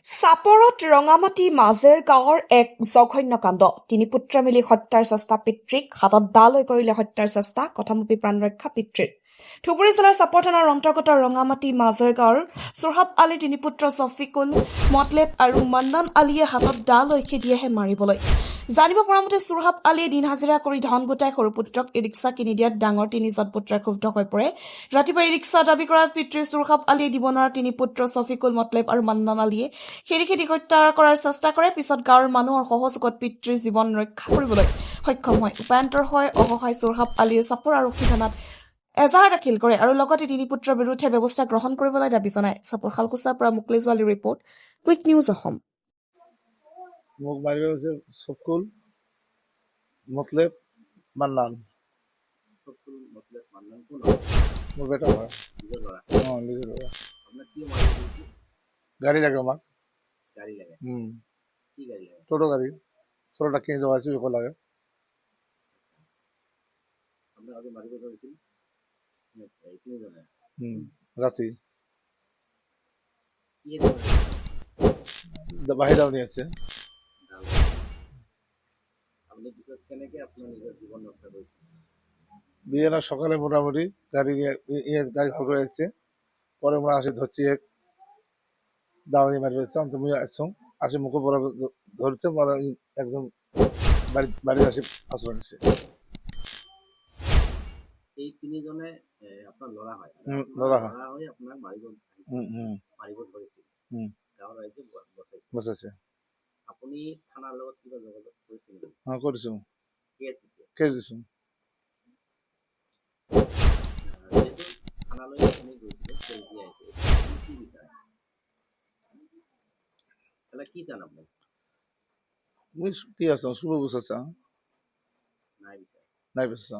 চাপৰত ৰঙামাটি মাজেৰ গাঁৱৰ এক জঘন্য কাণ্ড। তিনি পুত্ৰ মিলি হত্যাৰ চেষ্টা পিতৃক, হাতত দা লৈ কৰিলে হত্যাৰ চেষ্টা, কথামপি প্ৰাণৰক্ষা পিতৃৰ। ধুবুৰী জিলাৰ চাপৰ থানাৰ অন্তৰ্গত ৰঙামাটি মাজেৰ গাঁৱৰ চোৰহাব আলী তিনি পুত্ৰ ছফিকুল, মতলেব আৰু মান্নান আলীয়ে হাতত দা লৈ খেদিয়েহে মাৰিবলৈ। জানিব পৰা মতে চোৰহাব আলীয়ে দিন হাজিৰা কৰি ধন গোটাই সৰু পুত্ৰক ই ৰিক্সা কিনি দিয়াত ডাঙৰ তিনিজন পুত্ৰই ক্ষুব্ধ হৈ পৰে। ৰাতিপুৱা ই ৰিক্সা দাবী কৰাত পিতৃ চোৰহাব আলীয়ে দিব নোৱাৰা তিনি পুত্ৰ ছফিকুল, মতলেব আৰু মান্নান আলীয়ে খেদি হত্যা কৰাৰ চেষ্টা কৰে। পিছত গাঁৱৰ মানুহৰ সহযোগত পিতৃৰ জীৱন ৰক্ষা কৰিবলৈ সক্ষম হয়। উপায়ন্তৰ হৈ অসহায় চোৰহাব আলীয়ে চাপৰ আৰক্ষী থানাত এজাহাৰ দাখিল কৰে আৰু লগতে তিনি পুত্ৰৰ বিৰুদ্ধে ব্যৱস্থা গ্ৰহণ কৰিবলৈ দাবী জনায়। চাপৰ শালকুচাৰ পৰা মুকলিজ ৱালীৰ ৰিপৰ্ট, কুইক নিউজ অসম। মোক মাৰিব হৈছে ছফিকুল, মতলেব, মান্নান। মোৰ বেটা হয়। নিজৰ ল'ৰা। গাড়ী লাগে আমাক। টোটো গাড়ী ছোটটা কিনে দেওয়া আছে, ওকে লাগে। রাতে বাহিরাও নিয়ে আসছে। বিয়ে না সকালে মোটামুটি গাড়ি গাড়ি ভাগ করে আসছে, পরে আমরা আসি ধরছি এক দাওয়ানি মারি ফেলছে। আমি তুমি আসছো আসি মুখে পড়া ধরছে, পরে একদম বাড়ি আসি আশ্রয় নিচ্ছে। এই তিনিজনে আপোনাৰ ল'ৰা হয়, ল'ৰা হৈ আপোনাক মাৰিব ধৰিছিল, গাঁৱৰ ৰাইজে বচাইছে। আপুনি থানাৰ লগত কিবা যোগাযোগ কৰিছিল? কৰিছো, কেছ দিছো। যিহেতু থানালৈ আপুনি গৈছিলে, কেছ দি আহিছে, কি বিচাৰে? কি চান আপুনি? কি আছো শুভ বসাচ্ছা নাই বিচাৰে, নাই বসাচ্ছা।